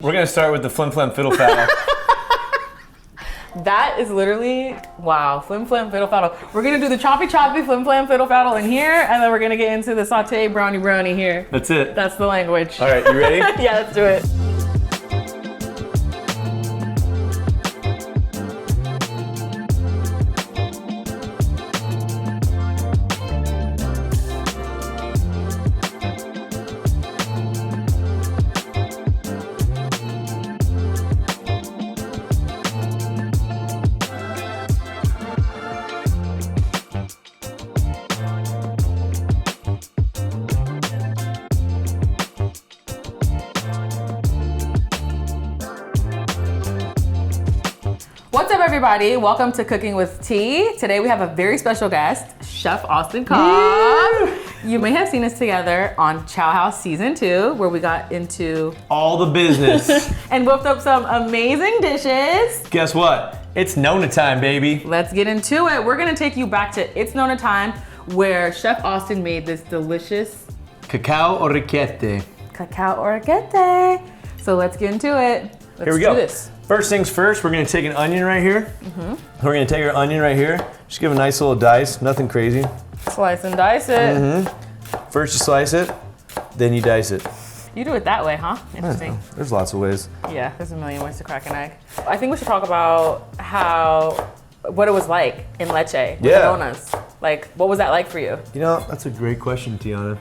We're gonna start with the flim flam fiddle faddle. That is literally, wow, flim flam fiddle faddle. We're gonna do the choppy choppy flim flam fiddle faddle in here, and then we're gonna get into the saute brownie here. That's it. That's the language. All right, you ready? Yeah, let's do it. What's up, everybody? Welcome to Cooking with Tea. Today we have a very special guest, Chef Austin Cobb. You may have seen us together on Ciao House Season 2, where we got into all the business and whipped up some amazing dishes. Guess what? It's Nona time, baby. Let's get into it. We're gonna take you back to It's Nona time, where Chef Austin made this delicious Cocoa Orecchiette. Cocoa Orecchiette. So let's get into it. Here we go. Do this. First things first, we're gonna take an onion right here. We're gonna take our onion right here. Just give a nice little dice, nothing crazy. Slice and dice it. First you slice it, then you dice it. You do it that way, huh? Interesting. There's lots of ways. Yeah, there's a million ways to crack an egg. I think we should talk about what it was like in Leche with the donuts. Like, what was that like for you? You know, that's a great question, Tiana.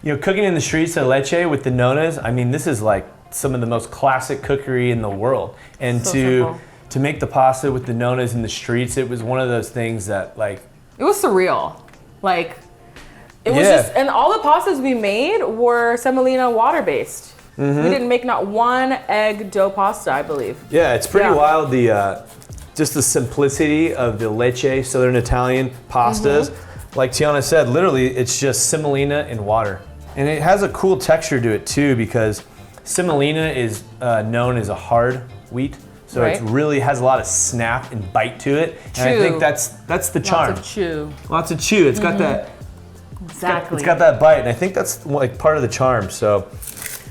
You know, cooking in the streets of Leche with the Nonas, I mean, this is like some of the most classic cookery in the world. And So to make the pasta with the Nonas in the streets, it was one of those things that like... It was surreal. Like, it was just, and all the pastas we made were semolina water-based. We didn't make not one egg dough pasta, I believe. Yeah, it's pretty wild, just the simplicity of the Leche Southern Italian pastas. Like Tiana said, literally, it's just semolina and water. And it has a cool texture to it too, because semolina is known as a hard wheat, so it really has a lot of snap and bite to it. And I think that's the charm. Lots of chew. Lots of chew. It's got that. Exactly. It's got that bite, and I think that's like part of the charm. So,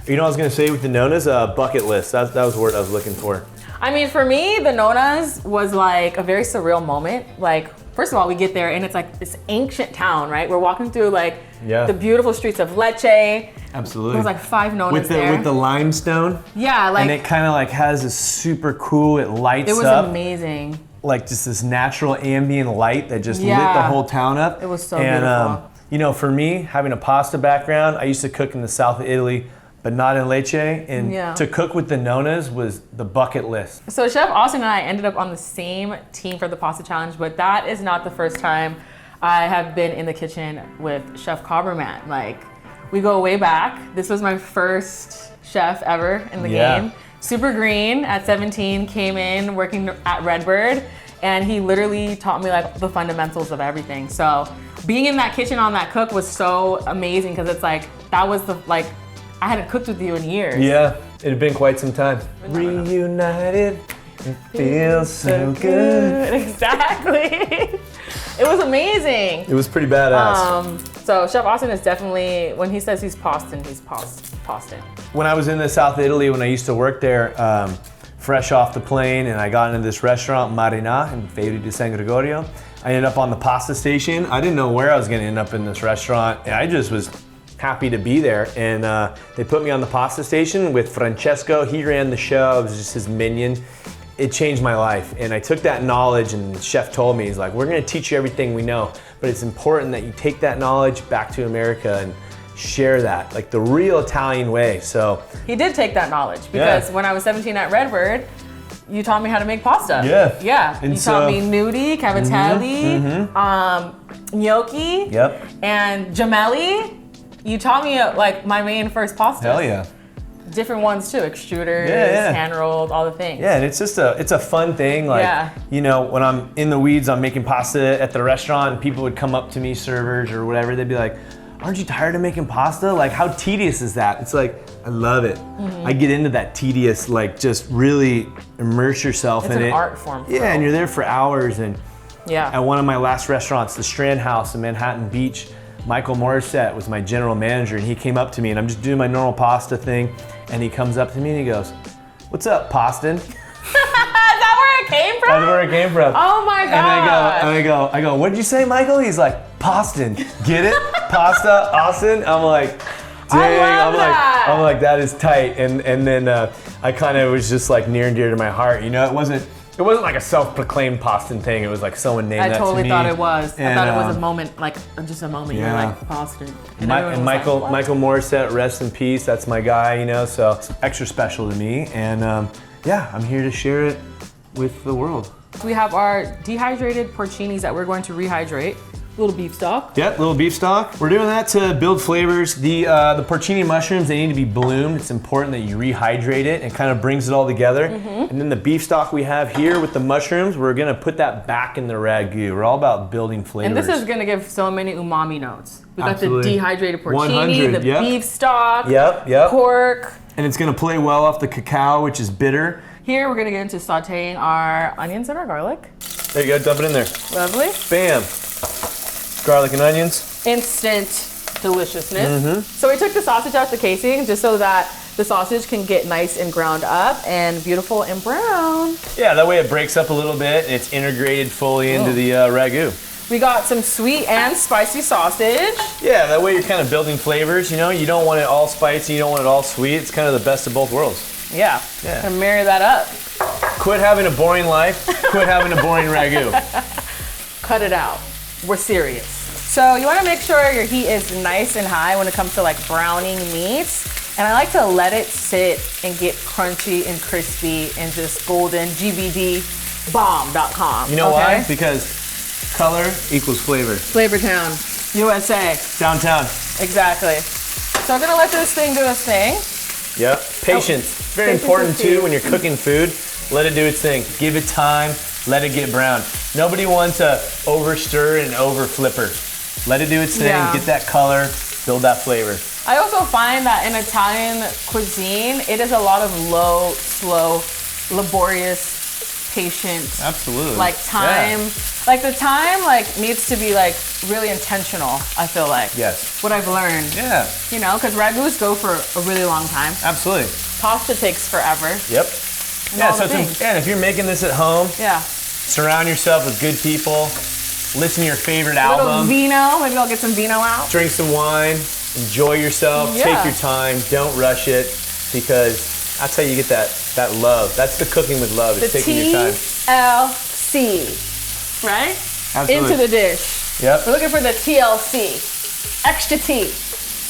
you know, what I was gonna say with the Nonas, bucket list. That was the word I was looking for. I mean, for me, the Nonas was like a very surreal moment. Like, first of all, we get there and it's like this ancient town, right? We're walking through like the beautiful streets of Leche. Absolutely. There was like 5 Nonas there. With the limestone. Yeah, like. And it kind of like has this super cool, it lights up. It was amazing. Like just this natural ambient light that just lit the whole town up. It was so beautiful. You know, for me, having a pasta background, I used to cook in the south of Italy, but not in Leche, and to cook with the Nonas was the bucket list. So Chef Austin and I ended up on the same team for the pasta challenge, but that is not the first time I have been in the kitchen with Chef Cobberman. Like, we go way back. This was my first chef ever in the game. Super green at 17, came in working at Redbird, and he literally taught me like the fundamentals of everything. So being in that kitchen on that cook was so amazing, because it's like, that was the, like, I hadn't cooked with you in years. Yeah, it had been quite some time. Reunited, it feels so good. Exactly. It was amazing. It was pretty badass. So Chef Austin is definitely, when he says he's Postin, he's Postin. When I was in the south of Italy, when I used to work there, fresh off the plane, and I got into this restaurant, Marina, in Fieri di San Gregorio. I ended up on the pasta station. I didn't know where I was gonna end up in this restaurant, and I just was happy to be there. And they put me on the pasta station with Francesco. He ran the show, I was just his minion. It changed my life. And I took that knowledge, and the chef told me, he's like, we're gonna teach you everything we know, but it's important that you take that knowledge back to America and share that, like the real Italian way. So he did take that knowledge, because when I was 17 at Redbird, you taught me how to make pasta. Yeah. And you taught me gnudi, cavatelli, gnocchi, and gemelli. You taught me like my main first pasta. Hell yeah. Different ones too, extruders, hand rolled, all the things. Yeah, and it's just it's a fun thing. Like, you know, when I'm in the weeds, I'm making pasta at the restaurant, and people would come up to me, servers or whatever, they'd be like, aren't you tired of making pasta? Like, how tedious is that? It's like, I love it. I get into that tedious, like, just really immerse yourself in it. It's an art form. Yeah, and you're there for hours. And at one of my last restaurants, the Strand House in Manhattan Beach, Michael Morissette was my general manager, and he came up to me, and I'm just doing my normal pasta thing, and he comes up to me and he goes, "What's up, Poston?" Is that where it came from? That's where it came from. Oh my god. And I go, "What did you say, Michael?" He's like, "Poston." Get it? Pasta, Austin. I'm like, dang. I'm like, that is tight. And then I kind of was just like near and dear to my heart. You know, it wasn't like a self-proclaimed Poston thing. It was like someone named that to me. I totally thought it was. And, I thought it was a moment, like just a moment. yeah. You're like Poston. And Michael Morissette, rest in peace. That's my guy, you know. So it's extra special to me. And yeah, I'm here to share it with the world. We have our dehydrated porcinis that we're going to rehydrate. Little beef stock. Yep, little beef stock. We're doing that to build flavors. The porcini mushrooms, they need to be bloomed. It's important that you rehydrate it. It kind of brings it all together. And then the beef stock we have here with the mushrooms, we're gonna put that back in the ragu. We're all about building flavors. And this is gonna give so many umami notes. We got Absolutely. the dehydrated porcini, 100, the yep. beef stock, Yep. pork. And it's gonna play well off the cacao, which is bitter. Here we're gonna get into sauteing our onions and our garlic. There you go, dump it in there. Lovely. Bam. Garlic and onions. Instant deliciousness. So we took the sausage out the casing just so that the sausage can get nice and ground up and beautiful and brown. Yeah, that way it breaks up a little bit and it's integrated fully into the ragu. We got some sweet and spicy sausage. Yeah, that way you're kind of building flavors, you know? You don't want it all spicy, you don't want it all sweet. It's kind of the best of both worlds. Yeah. And marry that up. Quit having a boring life, quit having a boring ragu. Cut it out. We're serious. So you want to make sure your heat is nice and high when it comes to like browning meats. And I like to let it sit and get crunchy and crispy and just golden. GBDbomb.com. You know why? Because color equals flavor. Flavortown, USA. Downtown. Exactly. So we're gonna let this thing do its thing. Yep. Patience. Very Patience important is too key. when you're cooking food. Let it do its thing. Give it time. Let it get brown. Nobody wants a over stir and over flipper. Let it do its thing. Yeah. Get that color. Build that flavor. I also find that in Italian cuisine, it is a lot of low, slow, laborious, patient. Absolutely. Like time. Yeah. Like the time needs to be like really intentional, I feel like. Yes. What I've learned. Yeah. You know, because ragus go for a really long time. Absolutely. Pasta takes forever. Yep. And Yeah, all so the things. and if you're making this at home, Yeah. surround yourself with good people. Listen to your favorite A little album. vino. Maybe I'll get some vino out. Drink some wine. Enjoy yourself. Yeah. Take your time. Don't rush it, because that's how you get that love. That's the cooking with love. It's The taking your time. TLC. Right? Absolutely. Into the dish. Yep. We're looking for the TLC. Extra T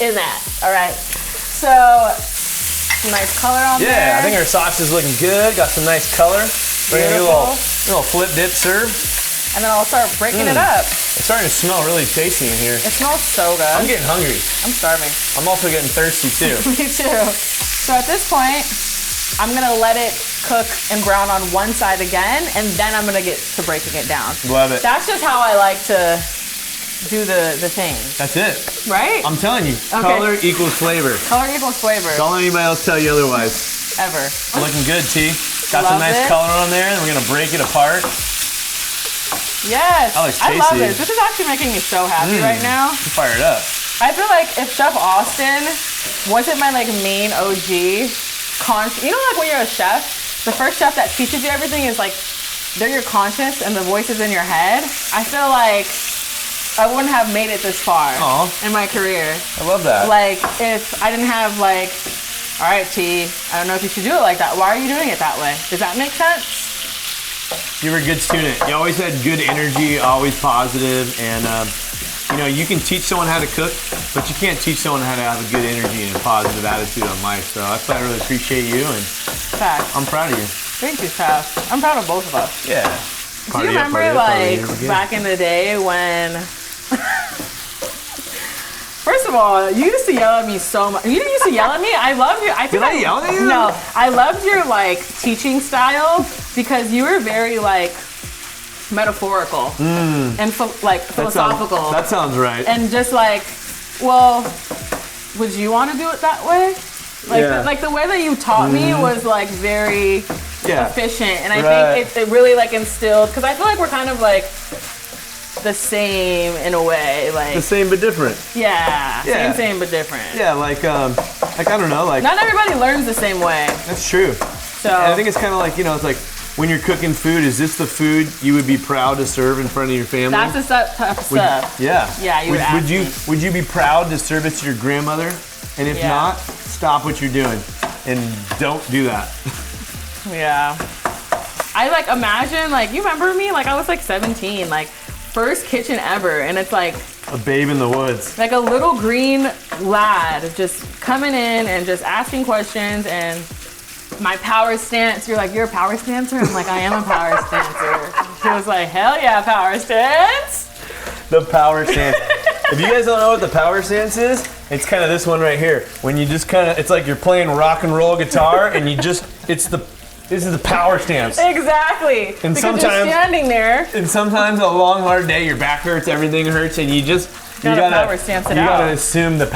in that. All right. So, some nice color on there. Yeah, I think our sauce is looking good. Got some nice color. We're gonna do a little flip dip serve. And then I'll start breaking it up. It's starting to smell really tasty in here. It smells so good. I'm getting hungry. I'm starving. I'm also getting thirsty too. Me too. So at this point, I'm gonna let it cook and brown on one side again, and then I'm gonna get to breaking it down. Love it. That's just how I like to do the thing, That's it. right? I'm telling you, color equals flavor. Color equals flavor. Don't let anybody else tell you otherwise. Ever. Looking good, T. Got some Love nice it. color on there, and we're gonna break it apart. Yes. That looks I love tasty. this. This is actually making me so happy right now. Fire it up. I feel like if Chef Austin wasn't my main OG, you know, like when you're a chef, the first chef that teaches you everything is like, they're your conscience and the voices in your head. I feel like I wouldn't have made it this far in my career. I love that. Like if I didn't have all right, T, I don't know if you should do it like that. Why are you doing it that way? Does that make sense? You were a good student. You always had good energy, always positive, and you know, you can teach someone how to cook, but you can't teach someone how to have a good energy and a positive attitude on life. So that's why I really appreciate you, and Facts. I'm proud of you. Thank you, Chef. I'm proud of both of us. Yeah. Do you remember back in the day when first of all, you used to yell at me so much. You didn't used to yell at me. I love you. Did I yell at you? No, I loved your teaching style because you were very metaphorical and philosophical. That sounds right. And just well, would you want to do it that way? The way that you taught me was very efficient, and I think it really instilled, because I feel like we're kind of the same in a way, like The same but different. yeah, Yeah. same but different. Yeah, like I don't know, like Not everybody learns the same way. that's true. So And I think it's kind of like, you know, it's like when you're cooking food, is this the food you would be proud to serve in front of your family? that's the tough stuff. Yeah. Yeah, you would ask me. Would you be proud to serve it to your grandmother? And if Yeah. not, stop what you're doing and don't do that. Yeah. I like imagine like you remember me like I was like 17 like first kitchen ever and it's like A babe in the woods. like a little green lad just coming in and just asking questions and my power stance. You're like, you're a power stancer? I'm like, I am a power stancer. She was like, hell yeah, power stance. The power stance. If you guys don't know what the power stance is, it's kind of this one right here. When you just kind of, it's like you're playing rock and roll guitar and you just, this is the power stance. Exactly. And because sometimes- you're standing there. And sometimes a long, hard day, your back hurts, everything hurts, and you gotta power stance it you gotta out. assume the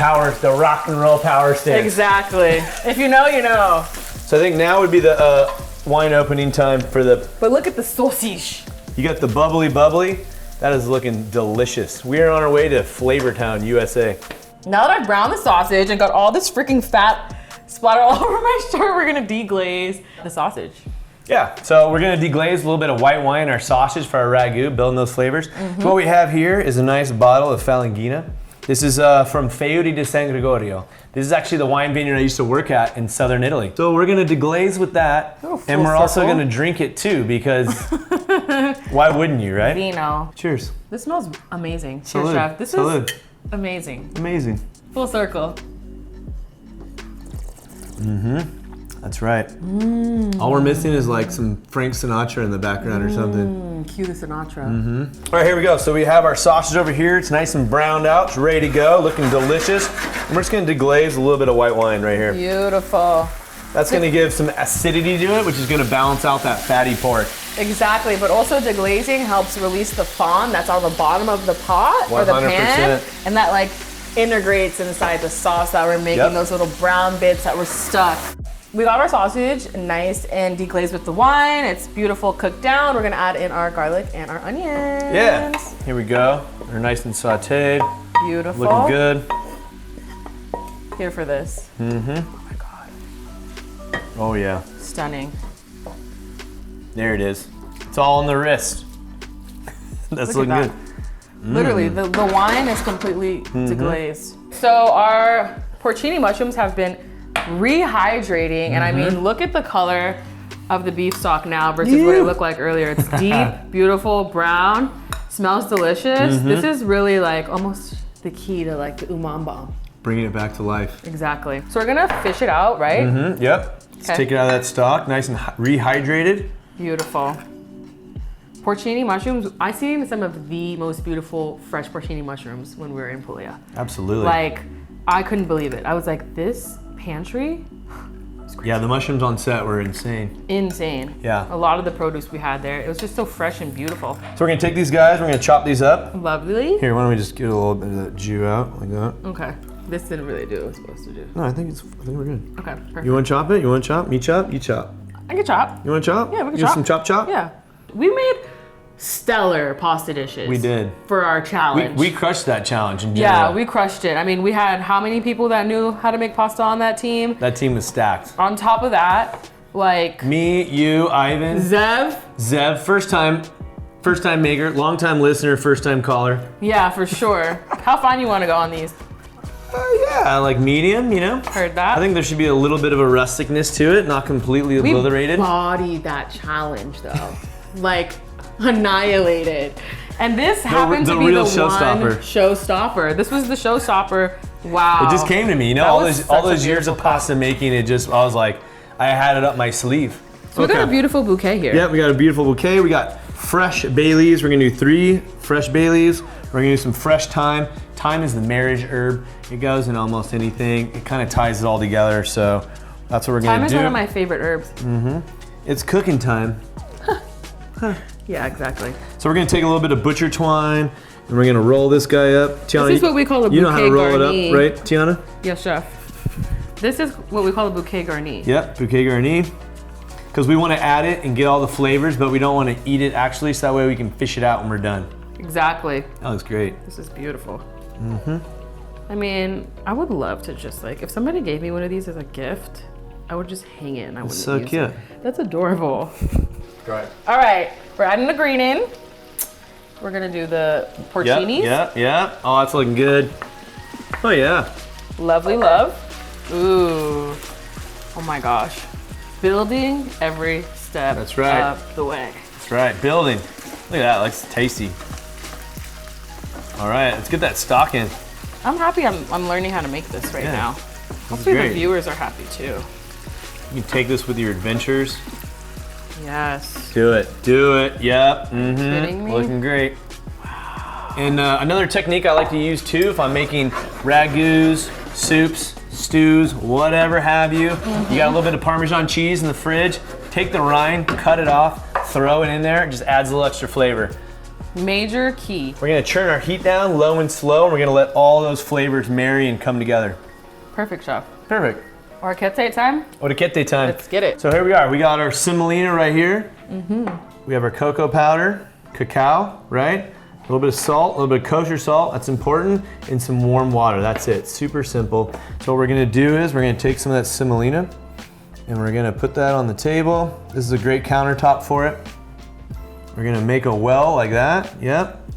rock and roll power stance. Exactly. If you know, you know. So I think now would be the wine opening time for the, But look at the sausage. you got the bubbly. That is looking delicious. We are on our way to Flavortown, USA. Now that I've browned the sausage and got all this freaking fat splattered all over my shirt, we're gonna deglaze the sausage. Yeah, so we're gonna deglaze a little bit of white wine, our sausage for our ragu, building those flavors. So what we have here is a nice bottle of Falanghina. This is from Fiori di San Gregorio. This is actually the wine vineyard I used to work at in southern Italy. So we're gonna deglaze with that, Oh, full and we're also circle. gonna drink it too, because why wouldn't you, right? Vino. Cheers. This smells amazing. Cheers, Salud. chef. This Salud. is amazing. Amazing. Full circle. That's right. All we're missing is like some Frank Sinatra in the background or something. Cue the Sinatra. All right, here we go. So we have our sausage over here. It's nice and browned out. It's ready to go, looking delicious. And we're just gonna deglaze a little bit of white wine right here. Beautiful. That's gonna give some acidity to it, which is gonna balance out that fatty pork. Exactly, but also deglazing helps release the fond that's on the bottom of the pot or the pan, 100%. and that like integrates inside the sauce that we're making, Yep. those little brown bits that were stuck. We got our sausage nice and deglazed with the wine. It's beautiful cooked down. We're gonna add in our garlic and our onions. Yeah, here we go. They're nice and sauteed, Beautiful. looking good. Here for this. Oh my God, Oh yeah, stunning. there it is. It's all on the wrist. That's Look looking at good. that. Literally, the wine is completely deglazed. So our porcini mushrooms have been rehydrating, and I mean, look at the color of the beef stock now versus what it looked like earlier. It's deep, beautiful, brown, smells delicious. This is really like almost the key to like the umami. Bringing it back to life. Exactly. So we're gonna fish it out, right? Yep. Let's Okay. take it out of that stock, nice and rehydrated. Beautiful. Porcini mushrooms, I seen some of the most beautiful fresh porcini mushrooms when we were in Puglia. Absolutely. Like, I couldn't believe it. I was like, this pantry? Yeah, the mushrooms on set were insane. Insane. Yeah. A lot of the produce we had there, it was just so fresh and beautiful. So we're gonna take these guys, we're gonna chop these up. Lovely. Here, why don't we just get a little bit of that jus out, like that. Okay. This didn't really do what it was supposed to do. No, I think we're good. Okay, perfect. You wanna chop it? You wanna chop? Me chop? You chop. I can chop. You wanna chop? Yeah, we can You chop. some chop? Yeah. We made stellar pasta dishes. We did. For our challenge. We crushed that challenge in Yeah, general. we crushed it. I mean, we had how many people that knew how to make pasta on that team? That team was stacked. On top of that, like Me, you, Ivan, Zev. Zev, first time maker, long time listener, first time caller. Yeah, for sure. How fine you want to go on these? Yeah, like medium, you know? Heard that. I think there should be a little bit of a rusticness to it, not completely we obliterated. bodied that challenge though. Like annihilated. And this happened the to be real the showstopper. one showstopper. This was the showstopper. Wow. It just came to me, you know, That all was those such a years of beautiful pasta making, I was like, I had it up my sleeve. So we got a beautiful bouquet here. Yeah, we got a beautiful bouquet. We got fresh bay leaves. We're gonna do 3 fresh bay leaves. We're gonna do some fresh thyme. Thyme is the marriage herb. It goes in almost anything. It kind of ties it all together. So that's what we're Thyme gonna is do. one of my favorite herbs. It's cooking time. Yeah, exactly. So we're gonna take a little bit of butcher twine and we're gonna roll this guy up. Tiana, This is what we call a you know how to bouquet roll garni. it up, right, Tiana? Yes, chef. This is what we call a bouquet garni. Yep, bouquet garni. Because we want to add it and get all the flavors, but we don't want to eat it actually, so that way we can fish it out when we're done. Exactly. That looks great. This is beautiful. I mean, I would love to just like, if somebody gave me one of these as a gift, I would just hang it and I wouldn't So use cute. it. That's adorable. Right. All right, we're adding the green in. We're gonna do the porcinis. Yeah. Oh, that's looking good. Oh yeah. Lovely love. Ooh. Oh my gosh. Building every step That's right. of the way. That's right. Building. Look at that. Looks tasty. All right, let's get that stock in. I'm happy I'm learning how to make this right now. Hopefully the great. viewers are happy too. You can take this with your adventures. Yes. Do it. Yep. Kidding me? Looking great. And another technique I like to use too, if I'm making ragus, soups, stews, whatever have you. You got a little bit of Parmesan cheese in the fridge. Take the rind, cut it off, throw it in there. It just adds a little extra flavor. Major key. We're gonna turn our heat down low and slow, and we're gonna let all those flavors marry and come together. Perfect, chef. Perfect. Orecchiette time? Orecchiette time. Let's get it. So here we are. We got our semolina right here. We have our cocoa powder, cacao, right? A little bit of salt, a little bit of kosher salt, that's important, and some warm water. That's it. Super simple. So what we're gonna do is we're gonna take some of that semolina and we're gonna put that on the table. This is a great countertop for it. We're gonna make a well like that. Yep.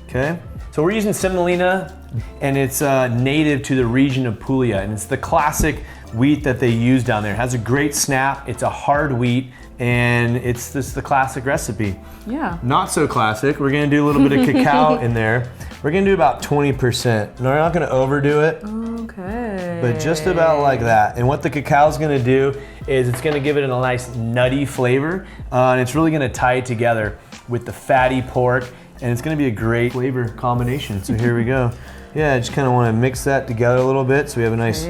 Okay. So we're using semolina, and it's native to the region of Puglia, and it's the classic wheat that they use down there. It has a great snap. It's a hard wheat, and it's just the classic recipe. Yeah. Not so classic. We're gonna do a little bit of cacao in there. We're gonna do about 20%. No, we're not gonna overdo it. Okay. But just about like that. And what the cacao is gonna do is it's gonna give it a nice nutty flavor, and it's really gonna tie it together with the fatty pork, and it's gonna be a great flavor combination. So here we go. Yeah, I just kind of want to mix that together a little bit so we have a nice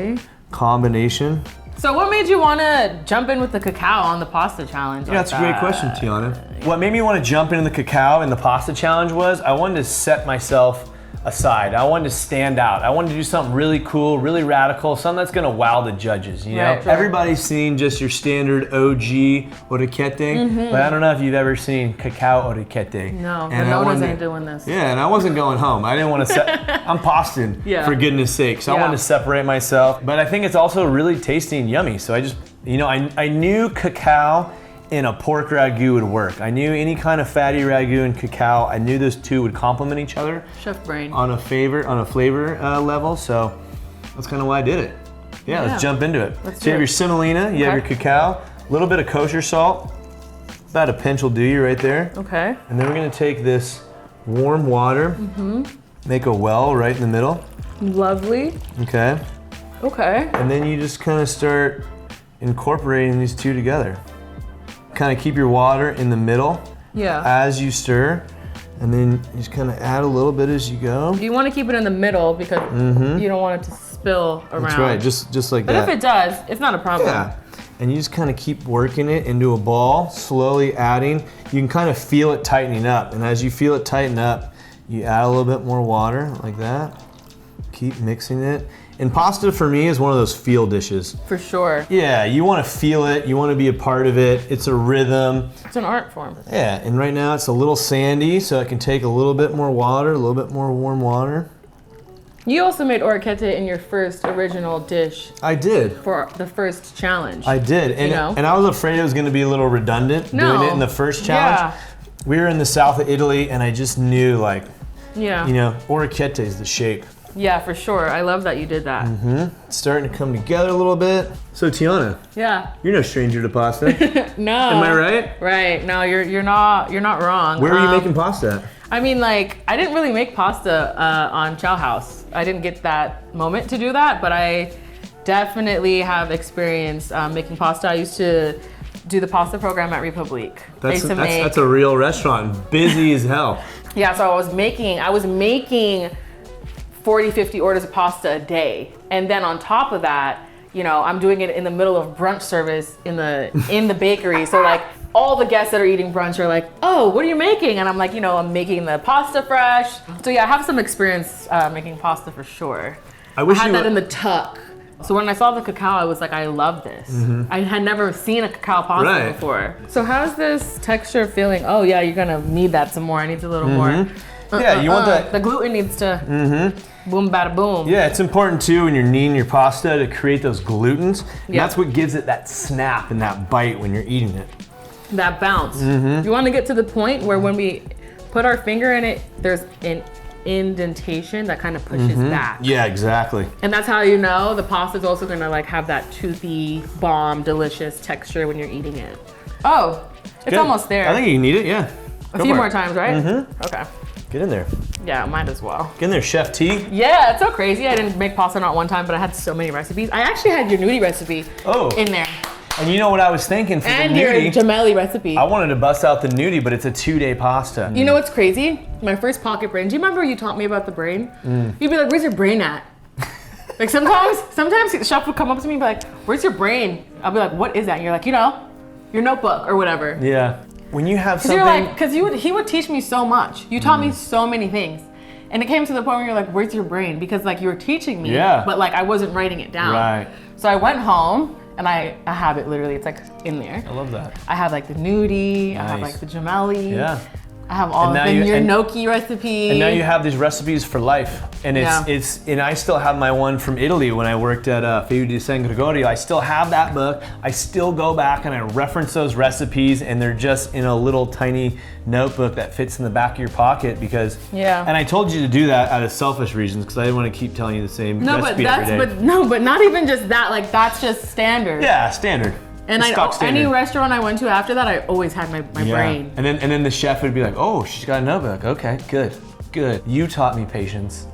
combination. So what made you want to jump in with the cacao on the pasta challenge? Yeah, that's a great question, Tiana. What made me want to jump into the cacao in the pasta challenge was I wanted to set myself aside. I wanted to stand out. I wanted to do something really cool, really radical, something that's gonna wow the judges, you know? Right, sure. Everybody's seen just your standard OG orecchiette, but I don't know if you've ever seen cacao orecchiette. No, And no I one's wanted- doing this. Yeah, and I wasn't going home. I didn't want to I'm Boston, Yeah. for goodness sake. So I Yeah. wanted to separate myself. But I think it's also really tasty and yummy. So I just, I knew cacao in a pork ragu would work. I knew any kind of fatty ragu and cacao, I knew those two would complement each other Chef brain. on a flavor level. So that's kind of why I did it. Yeah, let's jump into it. Let's So do you have it. your semolina, you have your cacao, a little bit of kosher salt, about a pinch will do you right there. Okay. And then we're gonna take this warm water, make a well right in the middle, Lovely. okay? Okay. And then you just kind of start incorporating these two together. Kind of keep your water in the middle Yeah. as you stir, and then you just kind of add a little bit as you go. You want to keep it in the middle because you don't want it to spill around. That's right, just like But that. if it does, it's not a problem. Yeah. And you just kind of keep working it into a ball, slowly adding. You can kind of feel it tightening up. And as you feel it tighten up, you add a little bit more water like that. Keep mixing it. And pasta for me is one of those feel dishes. For sure. Yeah, you want to feel it. You want to be a part of it. It's a rhythm. It's an art form. Yeah, and right now it's a little sandy, so it can take a little bit more water, a little bit more warm water. You also made orecchiette in your first original dish I did. for the first challenge. I did, and, You know? and I was afraid it was going to be a little redundant doing it in the first challenge. Yeah. We were in the south of Italy, and I just knew, like, Yeah. orecchiette is the shape. Yeah, for sure. I love that you did that. It's starting to come together a little bit. So Tiana, Yeah. you're no stranger to pasta. No. Am I right? Right. No, you're not wrong. Where were you making pasta at? I mean, like, I didn't really make pasta on Ciao House. I didn't get that moment to do that, but I definitely have experience making pasta. I used to do the pasta program at Republique. I used to make, That's a real restaurant, busy as hell. yeah, so I was making 40, 50 orders of pasta a day. And then on top of that, I'm doing it in the middle of brunch service in the bakery. So like all the guests that are eating brunch are like, oh, what are you making? And I'm like, I'm making the pasta fresh. So yeah, I have some experience making pasta for sure. I had that in the tuck. So when I saw the cacao, I was like, I love this. I had never seen a cacao pasta before. So how's this texture feeling? Oh yeah, you're gonna need that some more. I need a little more. Yeah, you want that. The gluten needs to boom, bada boom. Yeah, it's important too when you're kneading your pasta to create those glutens. And that's what gives it that snap and that bite when you're eating it. That bounce. You want to get to the point where when we put our finger in it, there's an indentation that kind of pushes back. Yeah, exactly. And that's how you know the pasta's also gonna like have that toothy, bomb, delicious texture when you're eating it. Oh, it's almost there. I think you can eat it, yeah. A few more times, right? Okay. Get in there. Yeah, might as well. Get in there, Chef T. Yeah, it's so crazy. I didn't make pasta not one time, but I had so many recipes. I actually had your nudie recipe in there. And you know what I was thinking for And the your nudie? gemelli recipe. I wanted to bust out the nudie, but it's a 2-day pasta. You know what's crazy? My first pocket brain. Do you remember you taught me about the brain? You'd be like, "Where's your brain at?" Like sometimes the chef would come up to me and be like, "Where's your brain?" I'll be like, "What is that?" And you're like, your notebook or whatever. Yeah. When you have something. You're like, because he would teach me so much. You taught me so many things. And it came to the point where you're like, "Where's your brain?" Because like you were teaching me, but like I wasn't writing it down. Right. So I went home. And I have it literally, it's like in there. I love that. I have like the nudie, I have Nice. like the gemelli. Yeah. I have all of the gnocchi recipe. And now you have these recipes for life. And and I still have my one from Italy when I worked at Feudo di San Gregorio. I still have that book. I still go back and I reference those recipes, and they're just in a little tiny notebook that fits in the back of your pocket because, and I told you to do that out of selfish reasons because I didn't want to keep telling you the same recipe every day. But not even just that, like that's just standard. Yeah, standard. And any restaurant I went to after that, I always had my brain. And then the chef would be like, "Oh, she's got a notebook. Okay, good. You taught me patience.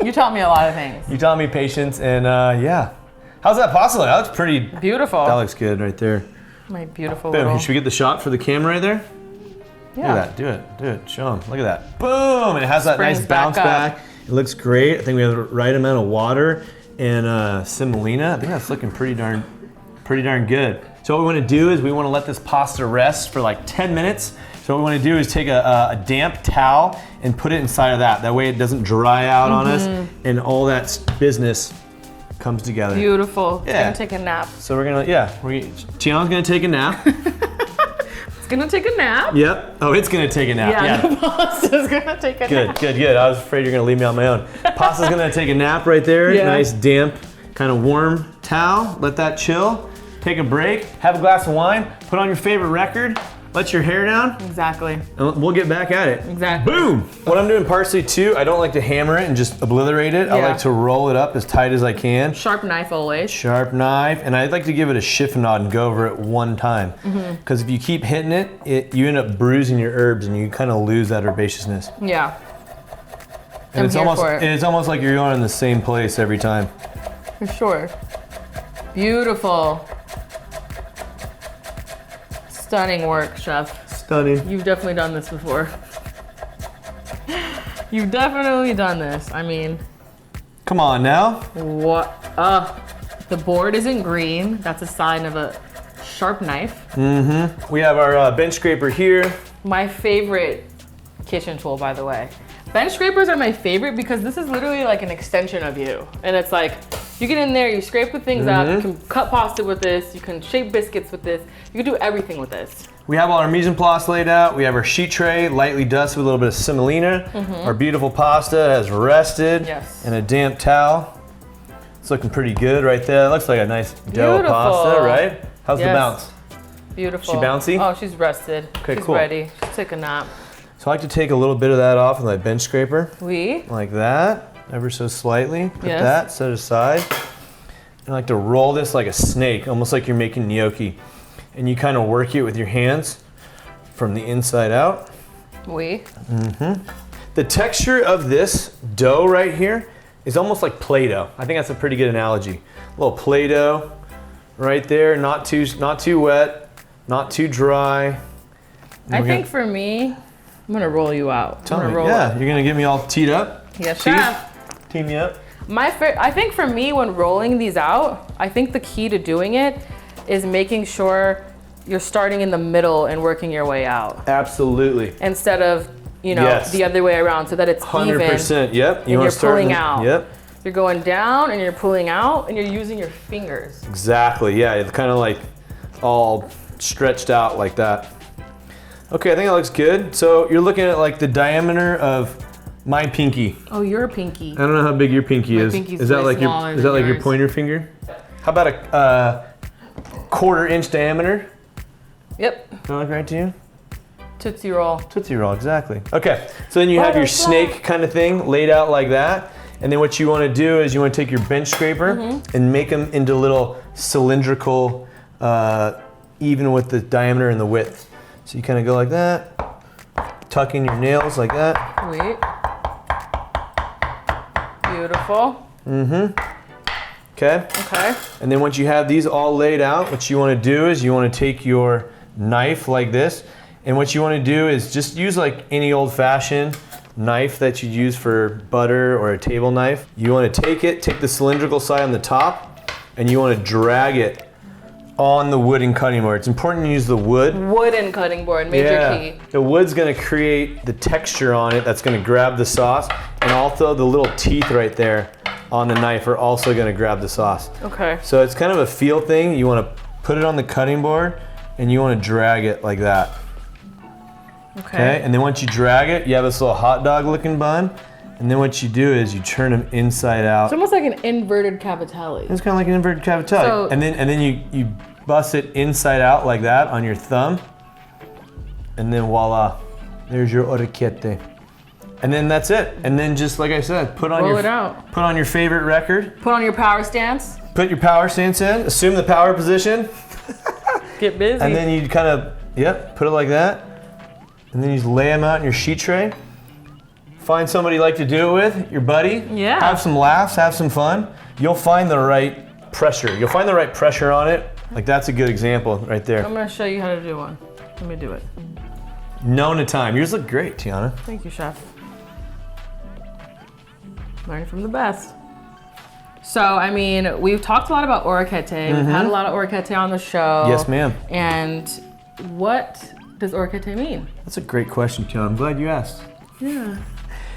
You taught me a lot of things. You taught me patience, and yeah. How's that pasta look? That looks pretty beautiful. That looks good right there. My beautiful Boom. little. Should we get the shot for the camera right there? Yeah. Look at that. Do it. Show them. Look at that. Boom. And it has that nice bounce back. It looks great. I think we have the right amount of water and semolina. I think that's looking pretty darn good. So what we want to do is we want to let this pasta rest for like 10 minutes. So what we want to do is take a damp towel and put it inside of that. That way it doesn't dry out on us and all that business comes together. Beautiful. It's gonna take a nap. So we're gonna, Tiana's gonna take a nap. It's gonna take a nap. Yep. Oh, it's gonna take a nap. Yeah. The pasta's gonna take a nap. Good. I was afraid you're gonna leave me on my own. Pasta's gonna take a nap right there. Yeah. Nice, damp, kind of warm towel. Let that chill. Take a break. Have a glass of wine. Put on your favorite record. Let your hair down. Exactly. And we'll get back at it. Exactly. Boom. When I'm doing parsley too, I don't like to hammer it and just obliterate it. I like to roll it up as tight as I can. Sharp knife always. Sharp knife. And I'd like to give it a chiffonade and go over it one time. Because if you keep hitting it, you end up bruising your herbs and you kind of lose that herbaceousness. Yeah. And it's almost like you're going in the same place every time. For sure. Beautiful. Stunning work, chef. Stunning. You've definitely done this before. You've definitely done this. I mean. Come on now. What? The board isn't green. That's a sign of a sharp knife. We have our bench scraper here. My favorite kitchen tool, by the way. Bench scrapers are my favorite because this is literally like an extension of you. And it's like, you get in there, you scrape the things up, you can cut pasta with this, you can shape biscuits with this, you can do everything with this. We have all our mise en place laid out. We have our sheet tray, lightly dusted with a little bit of semolina. Our beautiful pasta has rested in a damp towel. It's looking pretty good right there. It looks like a nice dough pasta, right? How's the bounce? Beautiful. She bouncy? Oh, she's rested. Okay, she's cool. ready. She'll take a nap. So I like to take a little bit of that off with my bench scraper. Oui. Like that, ever so slightly. Put that, set it aside. And I like to roll this like a snake, almost like you're making gnocchi. And you kind of work it with your hands from the inside out. Oui. The texture of this dough right here is almost like Play-Doh. I think that's a pretty good analogy. A little Play-Doh right there, not too wet, not too dry. I think for me, I'm gonna roll you out. Tell me, you're gonna get me all teed up? Yes, chef. Tee me up. I think for me, when rolling these out, I think the key to doing it is making sure you're starting in the middle and working your way out. Absolutely. Instead of, the other way around, so that it's 100%, even. yep. You're pulling out. Yep. You're going down and you're pulling out and you're using your fingers. Exactly, yeah. It's kind of like all stretched out like that. Okay, I think that looks good. So you're looking at like the diameter of My pinky. Oh, you're a pinky. I don't know how big your pinky is. pinky's Is that way like your smaller is that than like your yours. pointer finger? How about a 1/4 inch diameter? Yep. Does that look right to you? Tootsie Roll. Tootsie Roll, exactly. Okay, so then you have your snake kind of thing laid out like that. And then what you want to do is you want to take your bench scraper and make them into little cylindrical, even with the diameter and the width. So you kind of go like that, tuck in your nails like that. Sweet. Beautiful. Okay. Okay. And then once you have these all laid out, what you want to do is you want to take your knife like this. And what you want to do is just use like any old-fashioned knife that you use for butter or a table knife. You want to take the cylindrical side on the top, and you want to drag it on the wooden cutting board. It's important to use the wood. Wooden cutting board, major key. The wood's going to create the texture on it that's going to grab the sauce, and also the little teeth right there on the knife are also going to grab the sauce. Okay. So it's kind of a feel thing. You want to put it on the cutting board, and you want to drag it like that. Okay, and then once you drag it, you have this little hot dog looking bun, and then what you do is you turn them inside out. It's almost like an inverted cavatelli. It's kind of like an inverted cavatelli. So, and then you bust it inside out like that on your thumb, and then voila, there's your orecchiette. And then that's it. And then just like I said, put on your favorite record. Put on your power stance. Put your power stance in. Assume the power position. Get busy. And then you kind of put it like that. And then you just lay them out in your sheet tray. Find somebody you like to do it with, your buddy. Yeah. Have some laughs, have some fun. You'll find the right pressure. You'll find the right pressure on it. Like that's a good example right there. I'm gonna show you how to do one. Let me do it. Known to time. Yours look great, Tiana. Thank you, chef. Learn from the best. So, I mean, we've talked a lot about orecchiette. We've had a lot of orecchiette on the show. Yes, ma'am. And what does orecchiette mean? That's a great question, Tiana. I'm glad you asked. Yeah.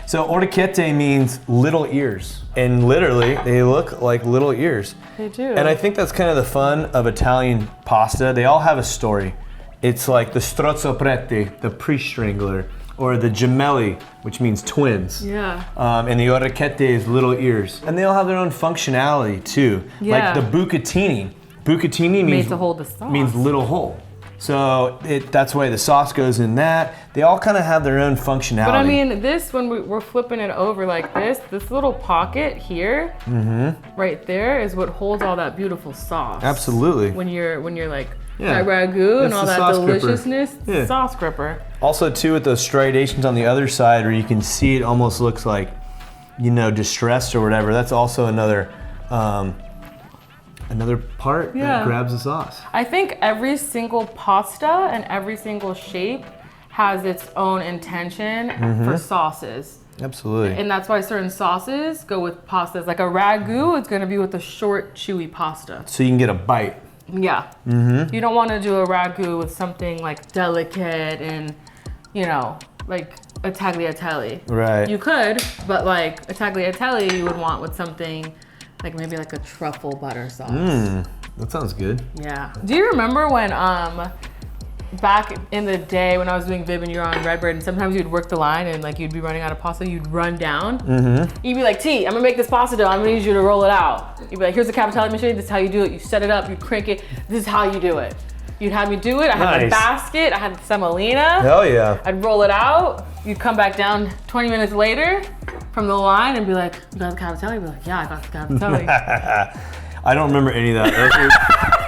So orecchiette means little ears. And literally, they look like little ears. They do. And I think that's kind of the fun of Italian pasta. They all have a story. It's like the strozzoprete, the pre-strangler, or the gemelli, which means twins. Yeah. And the orecchiette is little ears. And they all have their own functionality too. Yeah. Like the bucatini. Bucatini Made means to hold the sauce. means little hole. So that's why the sauce goes in that. They all kind of have their own functionality. But I mean, this, when we're flipping it over like this little pocket here, right there is what holds all that beautiful sauce. Absolutely. When you're like, Yeah. that ragu and That's all the that sauce gripper. deliciousness, Yeah. sauce gripper. Also too, with those striations on the other side where you can see it almost looks like, distressed or whatever. That's also another part that grabs the sauce. I think every single pasta and every single shape has its own intention for sauces. Absolutely. And that's why certain sauces go with pastas. Like a ragu, it's gonna be with a short, chewy pasta. So you can get a bite. Yeah. You don't wanna do a ragu with something like delicate and, like a tagliatelle. Right. You could, but like a tagliatelle you would want with something like maybe like a truffle butter sauce. That sounds good. Yeah. Do you remember when back in the day when I was doing Vib and you were on Redbird and sometimes you'd work the line and like you'd be running out of pasta, you'd run down. You'd be like, T, I'm gonna make this pasta dough, I'm gonna need you to roll it out. You'd be like, here's the cavatelli machine, this is how you do it. You set it up, you crank it, this is how you do it. You'd have me do it, I had the basket, I had the semolina. Hell yeah. I'd roll it out, you'd come back down 20 minutes later from the line and be like, you got the cavatelli? You'd be like, yeah, I got the cavatelli. I don't remember any of that.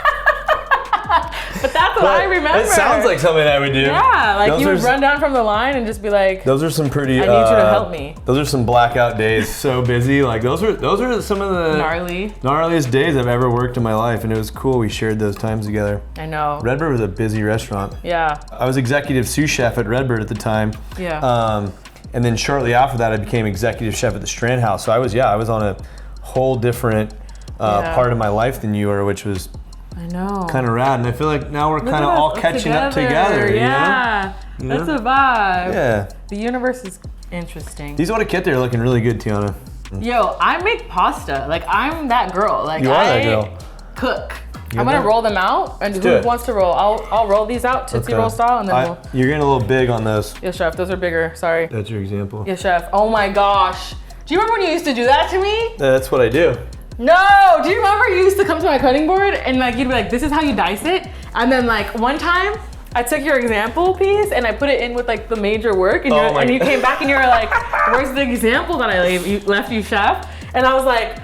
But that's what I remember. It sounds like something I would do. Yeah, like Those you would are- run down from the line and just be like, Those are some pretty. I need you to help me. Those are some blackout days. So busy. Like those are some of the gnarliest days I've ever worked in my life, and it was cool. We shared those times together. I know. Redbird was a busy restaurant. Yeah. I was executive sous chef at Redbird at the time. Yeah. And then shortly after that, I became executive chef at the Strand House. So I was on a whole different part of my life than you were, which was I know. kind of rad. And I feel like now we're Look kind of at us all catching up together. Yeah. You know? That's a vibe. Yeah. The universe is interesting. These orecchiette are looking really good, Tiana. Yo, I make pasta. Like I'm that girl. Like You are that girl. cook. I'm gonna roll them out, and who wants to roll? I'll roll these out Tootsie Roll style, and then You're getting a little big on those. Yes, chef. Those are bigger. Sorry. That's your example. Yes, chef. Oh my gosh. Do you remember when you used to do that to me? That's what I do. No. Do you remember you used to come to my cutting board and like you'd be like, "This is how you dice it," and then like one time I took your example piece and I put it in with like the major work, and, and you came back and you were like, "Where's the example that I left you, chef?" And I was like,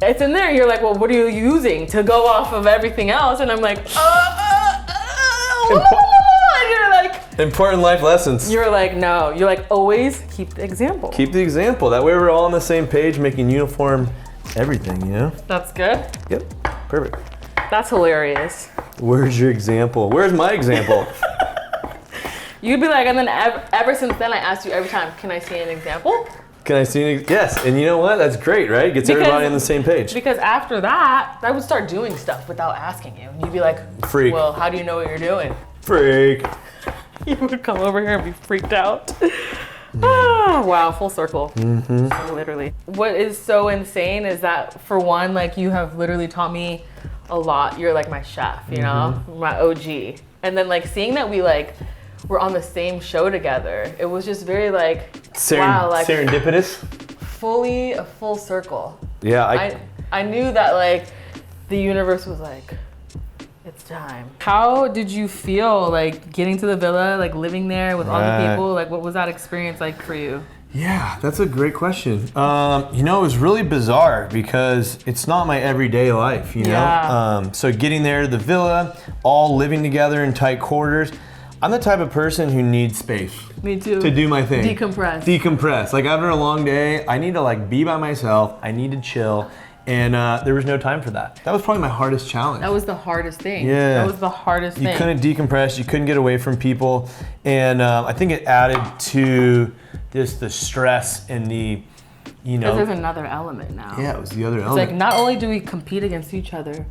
"It's in there." You're like, "Well, what are you using to go off of everything else?" And I'm like, and you're like, important life lessons. You're like, no. You're like, always keep the example. Keep the example. That way we're all on the same page, making uniform everything, you know? That's good. Yep, perfect. That's hilarious. Where's your example? Where's my example? You'd be like, and then ever since then, I asked you every time, can I see an example? Can I see an Yes, and you know what? That's great, right? Gets everybody on the same page. Because after that, I would start doing stuff without asking you. And you'd be like, freak. Well, how do you know what you're doing? Freak. You would come over here and be freaked out. Ah, wow, full circle. Mm-hmm. Literally. What is so insane is that, for one, like, you have literally taught me a lot. You're like my chef, you know, my OG. And then like seeing that we like were on the same show together, it was just very like, wow, like serendipitous. Fully a full circle. Yeah, I knew that like the universe was like, it's time. How did you feel like getting to the villa, like living there with all the people? Like, what was that experience like for you? Yeah, that's a great question. You know, it was really bizarre because it's not my everyday life, you know? So getting there to the villa, all living together in tight quarters, I'm the type of person who needs space. Me too. To do my thing. Decompress. Like after a long day, I need to like be by myself. I need to chill. And there was no time for that. That was probably my hardest challenge. That was the hardest thing. Yeah. That was the hardest thing. You couldn't decompress. You couldn't get away from people. And I think it added to just the stress and the, you know. Because there's another element now. Yeah, it was the other element. It's like not only do we compete against each other,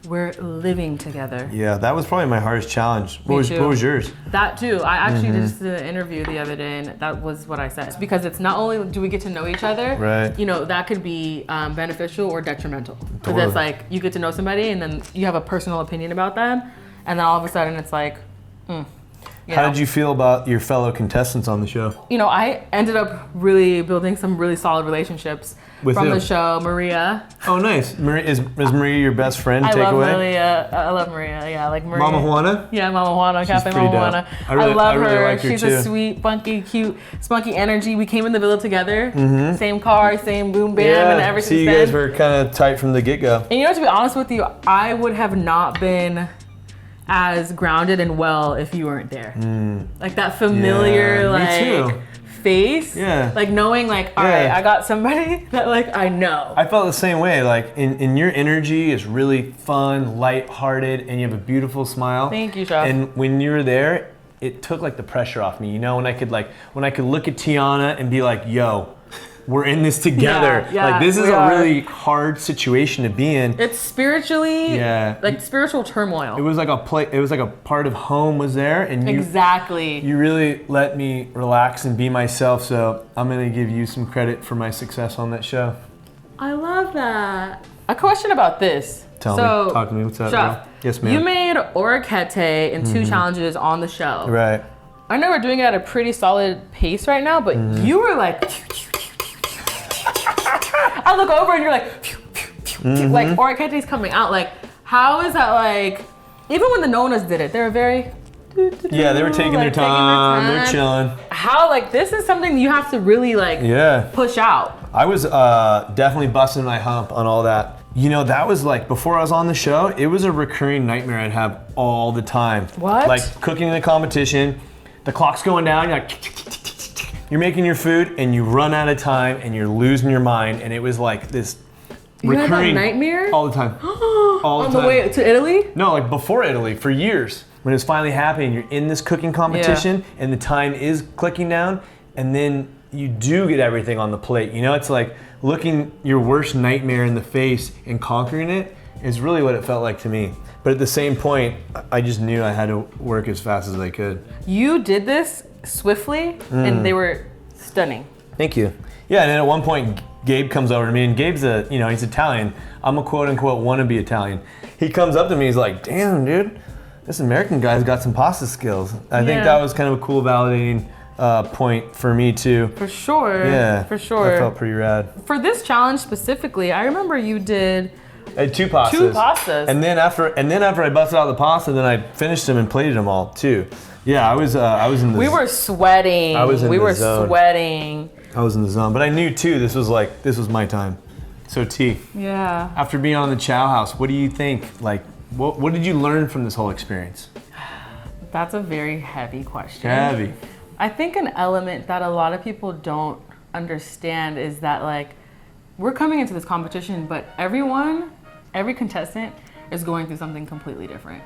we're living together. Yeah, that was probably my hardest challenge. What was yours? That too. I actually just did an interview the other day, and that was what I said. It's because it's not only do we get to know each other, right? You know, that could be beneficial or detrimental. Because it's like you get to know somebody, and then you have a personal opinion about them, and then all of a sudden it's like, How did you feel about your fellow contestants on the show? You know, I ended up really building some really solid relationships from the show. Maria. Oh, nice. Is Maria your best friend? I love Maria. I love Maria. Yeah, like Maria. Mama Juana? Yeah, Mama Juana. Cafe Mama Juana. I love her. Really like her. She's a sweet, funky, cute, spunky energy. We came in the villa together. Same car, same boom bam, and everything. See, you guys were kind of tight from the get-go. And you know, to be honest with you, I would have not been as grounded and well if you weren't there. Like that familiar, like face. Yeah. Like knowing, like, all right, I got somebody that like I know. I felt the same way. Like, in your energy is really fun, lighthearted, and you have a beautiful smile. Thank you, Chef. And when you were there, it took like the pressure off me. You know, when I could look at Tiana and be like, yo, we're in this together. Like this is a really hard situation to be in. It's spiritually, like spiritual turmoil. It was like it was like a part of home was there, and you really let me relax and be myself. So I'm gonna give you some credit for my success on that show. I love that. A question about this. Tell me, talk to me. What's up, Chef? Yes, ma'am. You made orecchiette in 2 challenges on the show. Right. I know we're doing it at a pretty solid pace right now, but you were like. I look over and you're like, like orecchiette's coming out. Like, how is that like? Even when the Nonas did it, they were very. Yeah, they were taking their time. They're chilling. How like this is something you have to really like push out. I was definitely busting my hump on all that. You know, that was like before I was on the show. It was a recurring nightmare I'd have all the time. What? Like cooking in a competition, the clock's going down. You're like. You're making your food and you run out of time and you're losing your mind, and it was like this recurring nightmare all the time. All the time. On the way to Italy? No, like before Italy, for years. When it was finally happening, you're in this cooking competition and the time is clicking down, and then you do get everything on the plate. You know, it's like looking your worst nightmare in the face and conquering it is really what it felt like to me. But at the same point, I just knew I had to work as fast as I could. You did this swiftly, and they were stunning. Thank you. Yeah, and then at one point, Gabe comes over to me, and Gabe's he's Italian. I'm a quote unquote wannabe Italian. He comes up to me, he's like, damn, dude, this American guy's got some pasta skills. I think that was kind of a cool validating point for me too. For sure. Yeah. For sure. That felt pretty rad. For this challenge specifically, I remember you did I had 2 pastas. 2 pastas. And then after I busted out the pasta, then I finished them and plated them all too. Yeah, I was in the We were sweating. I was in we the were zone. sweating. I was in the zone, but I knew too this was my time. So T, Yeah. after being on the Ciao House, what do you think? Like, what did you learn from this whole experience? That's a very heavy question. Heavy. I think an element that a lot of people don't understand is that like we're coming into this competition, but every contestant is going through something completely different.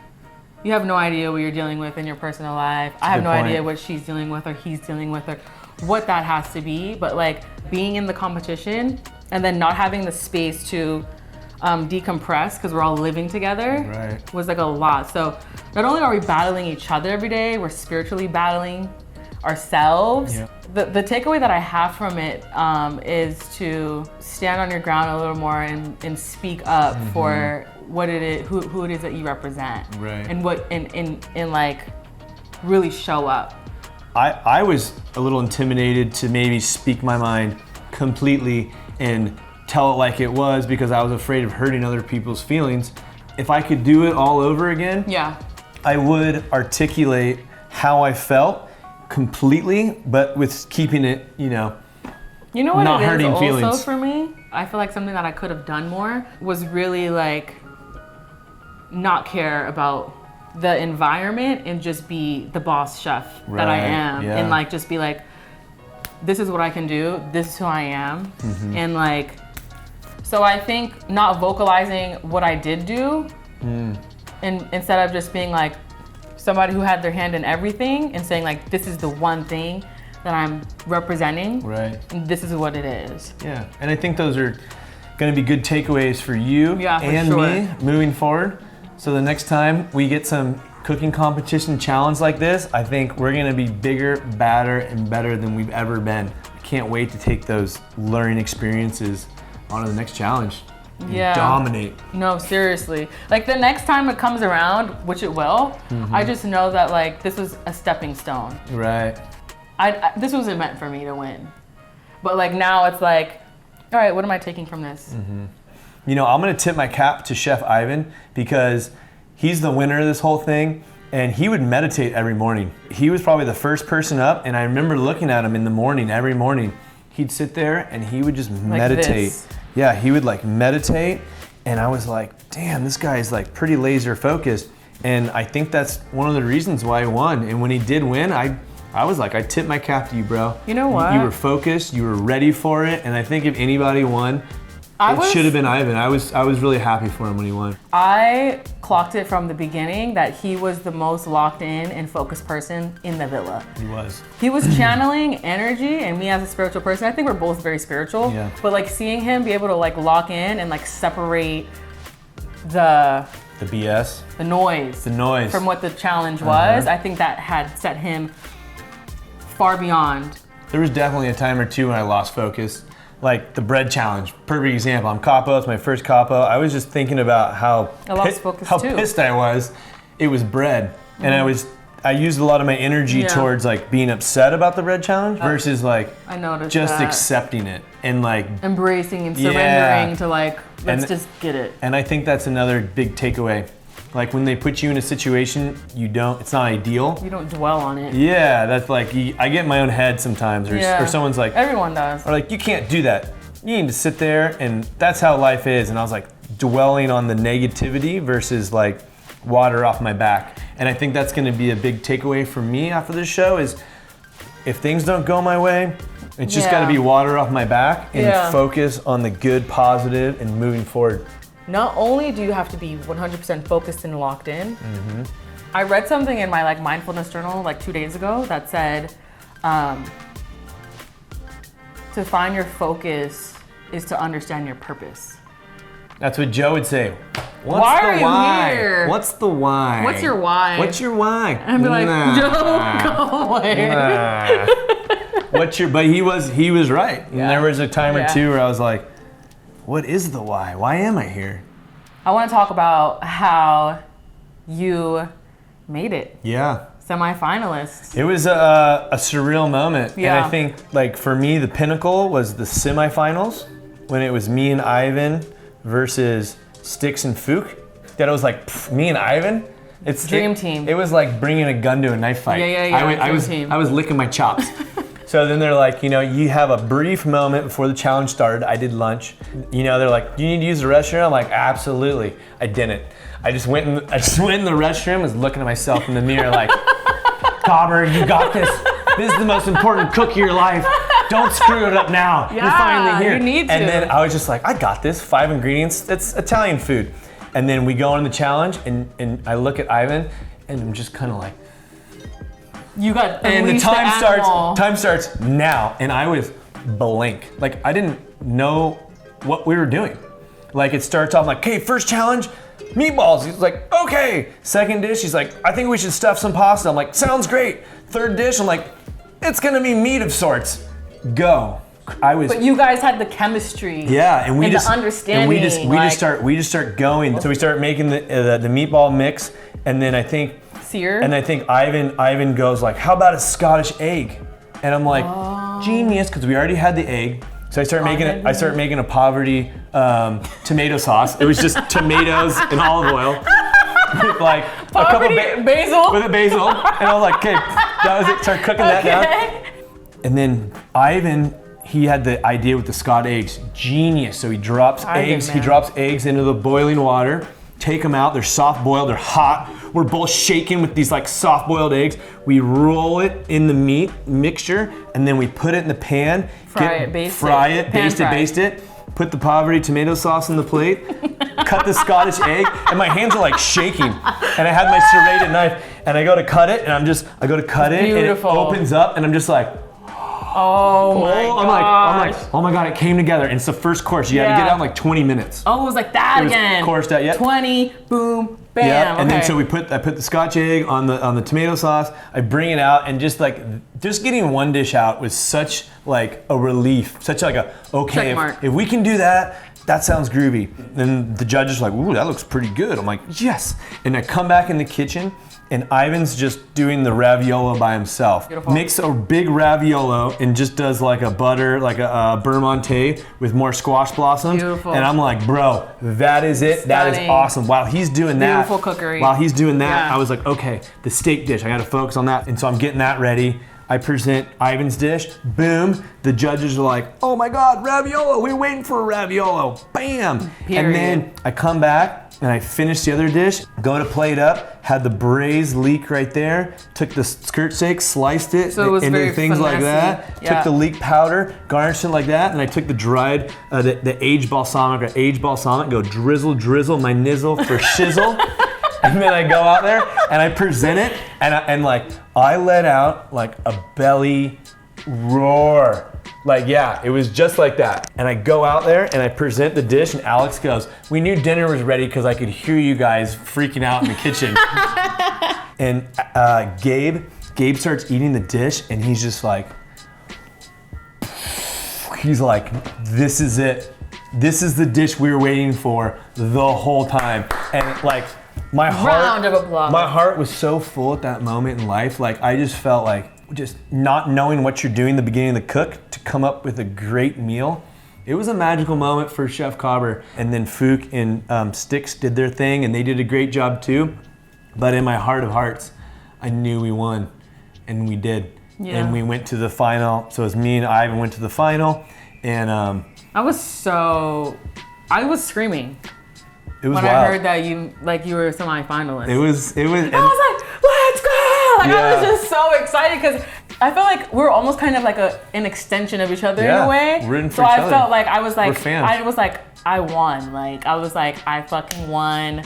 You have no idea what you're dealing with in your personal life. I have no idea what she's dealing with or he's dealing with or what that has to be. But like being in the competition and then not having the space to decompress because we're all living together was like a lot. So not only are we battling each other every day, we're spiritually battling ourselves. Yeah. The takeaway that I have from it is to stand on your ground a little more and speak up for what it is, who it is that you represent, and what and like really show up. I was a little intimidated to maybe speak my mind completely and tell it like it was because I was afraid of hurting other people's feelings. If I could do it all over again, I would articulate how I felt completely, but with keeping it, what not it hurting is feelings. Also for me, I feel like something that I could have done more was really like not care about the environment and just be the boss chef that I am, and like just be like, this is what I can do, this is who I am, and like, so I think not vocalizing what I did do, and instead of just being like somebody who had their hand in everything and saying like, this is the one thing that I'm representing, and this is what it is. Yeah, and I think those are gonna be good takeaways for you and me moving forward. So the next time we get some cooking competition challenge like this, I think we're gonna be bigger, badder, and better than we've ever been. I can't wait to take those learning experiences on to the next challenge. Dominate. No, seriously. Like the next time it comes around, which it will, I just know that like this was a stepping stone. This wasn't meant for me to win. But like now it's like, all right, what am I taking from this? I'm gonna tip my cap to Chef Ivan because he's the winner of this whole thing, and he would meditate every morning. He was probably the first person up, and I remember looking at him in the morning, every morning. He'd sit there and he would just meditate. This. Yeah, he would like meditate, and I was like, damn, this guy is like pretty laser focused. And I think that's one of the reasons why he won. And when he did win, I was like, I tip my cap to you, bro. You know what? You were focused, you were ready for it, and I think if anybody won, it should have been Ivan. I was really happy for him when he won. I clocked it from the beginning that he was the most locked in and focused person in the villa. He was. He was channeling energy, and me as a spiritual person, I think we're both very spiritual. Yeah. But like seeing him be able to like lock in and like separate the BS, the noise from what the challenge was, I think that had set him far beyond. There was definitely a time or two when I lost focus. Like the bread challenge, perfect example. I'm capo, it's my first capo. I was just thinking about how pissed I was. It was bread. And I used a lot of my energy towards like being upset about the bread challenge versus like just accepting it and like embracing and surrendering to like, let's just get it. And I think that's another big takeaway. Like when they put you in a situation, it's not ideal. You don't dwell on it. Yeah, that's like, I get in my own head sometimes, or someone's like, everyone does. Or like, you can't do that. You need to sit there, and that's how life is. And I was like dwelling on the negativity versus like water off my back. And I think that's gonna be a big takeaway for me after this show is if things don't go my way, it's just gotta be water off my back and focus on the good, positive, and moving forward. Not only do you have to be 100% focused and locked in, I read something in my like mindfulness journal like 2 days ago that said to find your focus is to understand your purpose. That's what Joe would say. Why are you here? What's the why? What's your why? What's your why? And I'd be like, Joe, go away. But he was right. And there was a time or two where I was like, what is the why? Why am I here? I want to talk about how you made it. Yeah. Semi-finalist. It was a surreal moment. Yeah. And I think, like, for me, the pinnacle was the semifinals when it was me and Ivan versus Sticks and Fook. That it was like, me and Ivan. It's Dream team. It was like bringing a gun to a knife fight. Yeah. I was licking my chops. So then they're like, you have a brief moment before the challenge started. I did lunch. They're like, do you need to use the restroom? I'm like, absolutely. I didn't. I just went in the restroom, was looking at myself in the mirror like, Cobber, you got this. This is the most important cook of your life. Don't screw it up now. Yeah, you're finally here. You need to. And then I was just like, I got this. 5 ingredients. It's Italian food. And then we go on the challenge, and I look at Ivan, and I'm just kind of like, you got and the time starts now, and I was blank. Like, I didn't know what we were doing. Like, it starts off like, okay, first challenge, meatballs. He's like, okay. Second dish, he's like, I think we should stuff some pasta. I'm like, sounds great. Third dish, I'm like, it's gonna be meat of sorts. Go. But you guys had the chemistry. Yeah, and the understanding. And we just start going. So we start making the meatball mix, and then I think Ivan goes like, how about a Scottish egg? And I'm like, genius, because we already had the egg. So I start making a poverty tomato sauce. It was just tomatoes and olive oil with like a couple basil. With a basil, and I was like, okay, that was it. Start cooking that down. And then Ivan, he had the idea with the Scott eggs. Genius. So he drops eggs. He drops eggs into the boiling water. Take them out. They're soft boiled. They're hot. We're both shaking with these like soft boiled eggs. We roll it in the meat mixture, and then we put it in the pan. Baste it. Put the poverty tomato sauce on the plate. Cut the Scottish egg, and my hands are like shaking. And I had my serrated knife, and I go to cut it, and and it opens up, and I'm just like, oh my god. Oh my god, it came together. And it's the first course. You had to get out in like 20 minutes. Oh, it was like that again. Coursed out, 20, boom, bam. Yeah, and then so I put the Scotch egg on the tomato sauce. I bring it out, and just getting one dish out was such like a relief. Such like a, okay, if we can do that, that sounds groovy. Then the judges are like, ooh, that looks pretty good. I'm like, yes. And I come back in the kitchen, and Ivan's just doing the raviolo by himself. Beautiful. Makes a big raviolo and just does like a butter, like a beurre monté with more squash blossoms. Beautiful. And I'm like, bro, that is it. That is awesome. While he's doing that, beautiful cookery. While he's doing that, I was like, okay, the steak dish, I gotta focus on that. And so I'm getting that ready. I present Ivan's dish, boom. The judges are like, oh my God, raviolo, we're waiting for a raviolo, bam. Period. And then I come back and I finish the other dish, go to plate up, had the braised leek right there, took the skirt steak, sliced it into things like that, took the leek powder, garnished it like that, and I took the dried, the aged balsamic, go drizzle my nizzle for shizzle. And then I go out there and I present it, and I let out like a belly roar. Like, yeah, it was just like that. And I go out there and I present the dish, and Alex goes, we knew dinner was ready because I could hear you guys freaking out in the kitchen. And Gabe starts eating the dish, and he's just like, this is it. This is the dish we were waiting for the whole time. And like, my heart was so full at that moment in life. Like, I just felt like just not knowing what you're doing in the beginning of the cook to come up with a great meal. It was a magical moment for Chef Cobber. And then Fook and Sticks did their thing, and they did a great job too. But in my heart of hearts, I knew we won, and we did. Yeah. And we went to the final. So it was me and Ivan went to the final, and I was screaming. It was when wild. I heard that you were a semi-finalist. It was. I was like, let's go! Like, I was just so excited because I felt like we were almost kind of like an extension of each other in a way. Rooting for each other. I felt like I was like, we're fans. I was like, I won. Like, I was like, I fucking won.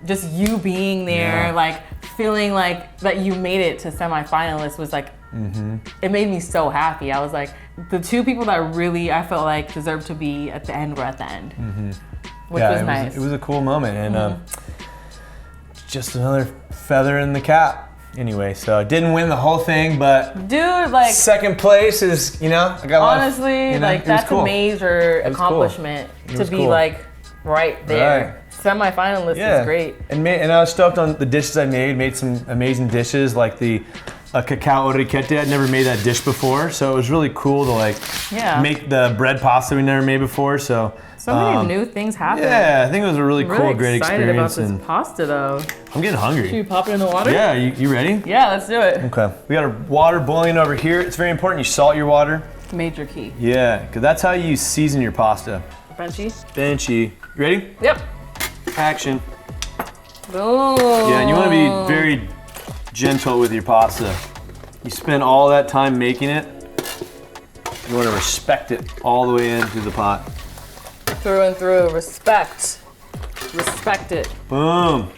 Just you being there, like feeling like that you made it to semi-finalists was like, it made me so happy. I was like, the two people that really I felt like deserved to be at the end were at the end. Which was nice. It was a cool moment, and just another feather in the cap. Anyway, so I didn't win the whole thing, but dude, like second place is, I got a lot honestly, of, like that's cool. a major Cool. accomplishment to be cool. like right there. Right. Semi-finalist is great. And I was stoked on the dishes I made some amazing dishes like the Cocoa Orecchiette. I'd never made that dish before, so it was really cool to like make the bread pasta we never made before. So many new things happen. Yeah, I think it was a really cool, great excited experience. About this pasta though. I'm getting hungry. Should we pop it in the water? Yeah, you ready? Yeah, let's do it. Okay, we got our water boiling over here. It's very important you salt your water. Major key. Yeah, because that's how you season your pasta. Benchy. You ready? Yep. Action. Boom. Yeah, and you want to be very gentle with your pasta. You spend all that time making it. You want to respect it all the way into the pot. Through and through, respect. Respect it. Boom.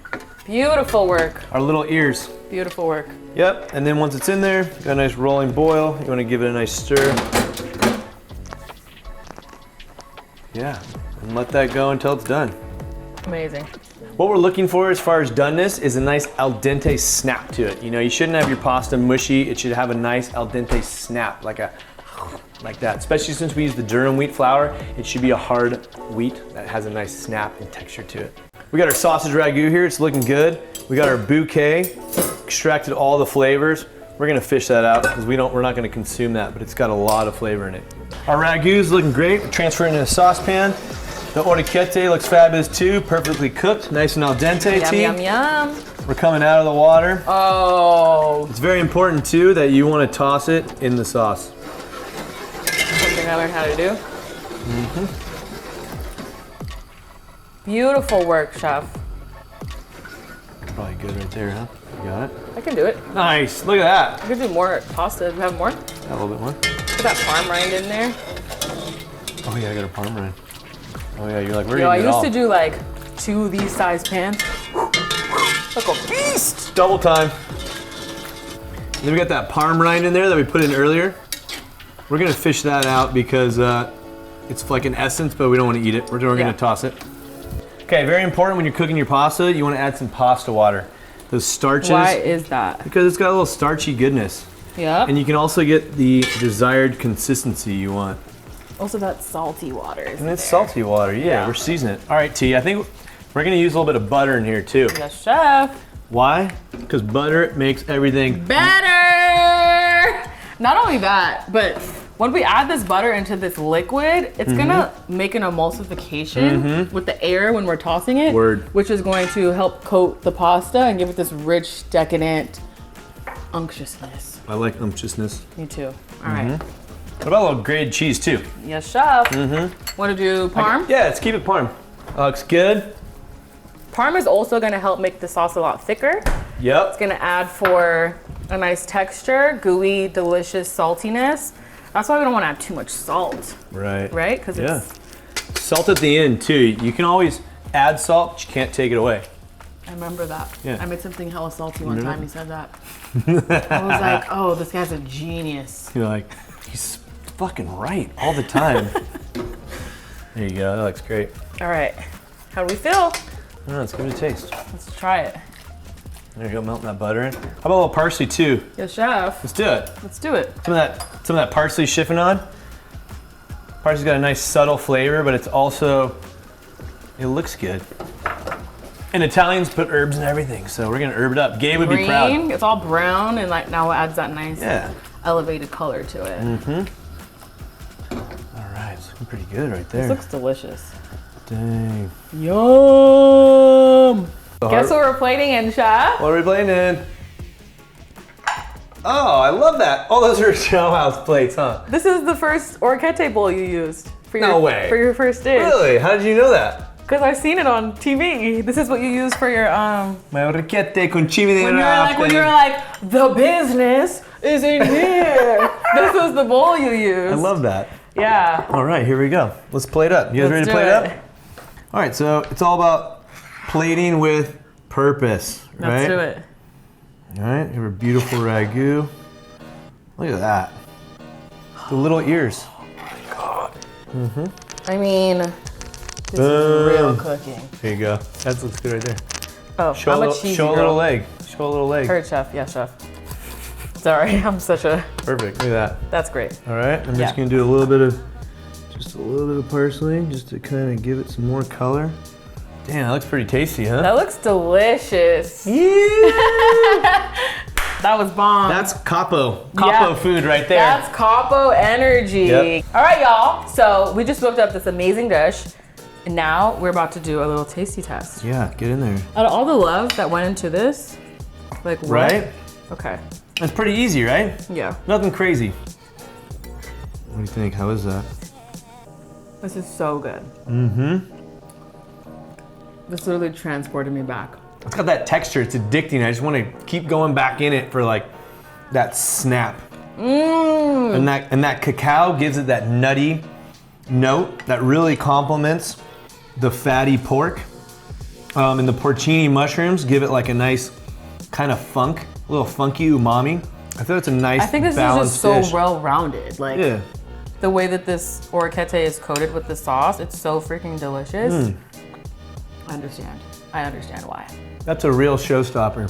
Beautiful work. Our little ears. Beautiful work. Yep, and then once it's in there, got a nice rolling boil. You want to give it a nice stir. Yeah, and let that go until it's done. Amazing. What we're looking for as far as doneness is a nice al dente snap to it. You shouldn't have your pasta mushy. It should have a nice al dente snap, like that. Especially since we use the durum wheat flour, it should be a hard wheat that has a nice snap and texture to it. We got our sausage ragu here. It's looking good. We got our bouquet, extracted all the flavors. We're gonna fish that out because we're not gonna consume that, but it's got a lot of flavor in it. Our ragu's looking great. We'll transfer it into a saucepan. The orecchiette looks fabulous too, perfectly cooked, nice and al dente. Yum, yum, yum. We're coming out of the water. Oh. It's very important too that you want to toss it in the sauce. Something I learned how to do. Beautiful work, chef. Probably good right there, huh? You got it? I can do it. Nice, look at that. I could do more pasta. Do you have more? A little bit more. Put that parm rind in there. Oh yeah, I got a parm rind. Oh yeah, you're like, we're Yo, I eating it used all. to do like 2 of these size pans. Like a beast. Double time. Then we got that parm rind in there that we put in earlier. We're gonna fish that out because it's like an essence, but we don't want to eat it. We're gonna toss it. Okay, very important when you're cooking your pasta, you want to add some pasta water. Those starches. Why is that? Because it's got a little starchy goodness. Yeah. And you can also get the desired consistency you want. Also that salty water. And it's salty water, yeah, we're seasoning it. All right, T, I think we're gonna use a little bit of butter in here too. Yes, chef. Why? Because butter makes everything better. Not only that, but when we add this butter into this liquid, it's gonna make an emulsification with the air when we're tossing it. Which is going to help coat the pasta and give it this rich, decadent unctuousness. I like unctuousness. Me too. All right. What about a little grated cheese too? Yes, chef. Want to do parm? Yeah, let's keep it parm. Looks good. Parm is also gonna help make the sauce a lot thicker. Yep. It's gonna add for a nice texture, gooey, delicious saltiness. That's why we don't want to add too much salt. Right. Right? Because it's salt at the end too. You can always add salt, but you can't take it away. I remember that. Yeah. I made something hella salty one time. He said that. I was like, oh, this guy's a genius. You're like, he's fucking right all the time. There you go. That looks great. All right. How do we feel? Let's give it a taste. Let's try it. There you go, melting that butter in. How about a little parsley too? Yes, chef. Let's do it. Let's do it. Some of that parsley chiffonade. Parsley's got a nice subtle flavor, but it's also, it looks good. And Italians put herbs in everything, so we're gonna herb it up. Gabe would be proud. It's all brown, and like now it adds that nice elevated color to it. All right, it's looking pretty good right there. This looks delicious. Dang. Yum! Guess what we're plating in, chef? What are we plating in? Oh, I love that. Oh, those are Ciao House plates, huh? This is the first orecchiette bowl you used for your, No way. for your first dish. Really? How did you know that? Because I've seen it on TV. This is what you use for your My orecchiette con cibi di when you're like, the business is in here. This was the bowl you used. I love that. Yeah. All right, here we go. Let's plate up. You guys ready to plate up? All right, so it's all about plating with purpose, right? Let's do it. All right, here a beautiful ragu. Look at that. The little ears. Oh my God. I mean, this is real cooking. There you go. That looks good right there. Oh, Show I'm a a little, cheesy show a girl. little leg. Show a little leg. Heard, chef. Yeah, chef. Sorry, I'm such a... Perfect, look at that. That's great. All right, I'm just gonna do a little bit of parsley, just to kind of give it some more color. Damn, that looks pretty tasty, huh? That looks delicious. That was bomb. That's capo food right there. That's capo energy. Yep. All right, y'all. So we just whipped up this amazing dish, and now we're about to do a little tasty test. Yeah, get in there. Out of all the love that went into this, like what? Right? Okay. That's pretty easy, right? Yeah. Nothing crazy. What do you think? How is that? This is so good. Mm-hmm. This literally transported me back. It's got that texture. It's addicting. I just want to keep going back in it for like that snap. And that cacao gives it that nutty note that really complements the fatty pork. And the porcini mushrooms give it like a nice kind of funk, a little funky umami. I thought it's a nice, I think this is just so well-rounded. Like the way that this orecchiette is coated with the sauce, it's so freaking delicious. I understand why. That's a real showstopper.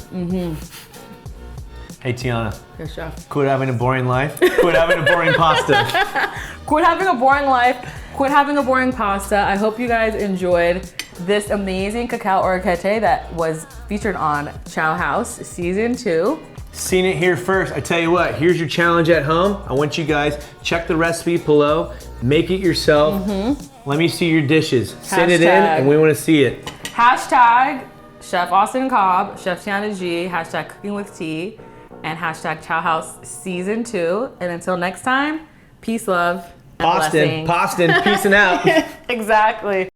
Hey Tiana. Yes, chef. Quit having a boring life. Quit having a boring pasta. Quit having a boring life. Quit having a boring pasta. I hope you guys enjoyed this amazing cacao orecchiette that was featured on Ciao House Season 2. Seen it here first. I tell you what, here's your challenge at home. I want you guys, check the recipe below, make it yourself. Let me see your dishes. Send it in and we want to see it. Hashtag Chef Austin Cobb, Chef Tiana G, hashtag cookinwithtee, and hashtag Ciao House Season 2. And until next time, peace, love, and blessings. Austin, peacing out. Exactly.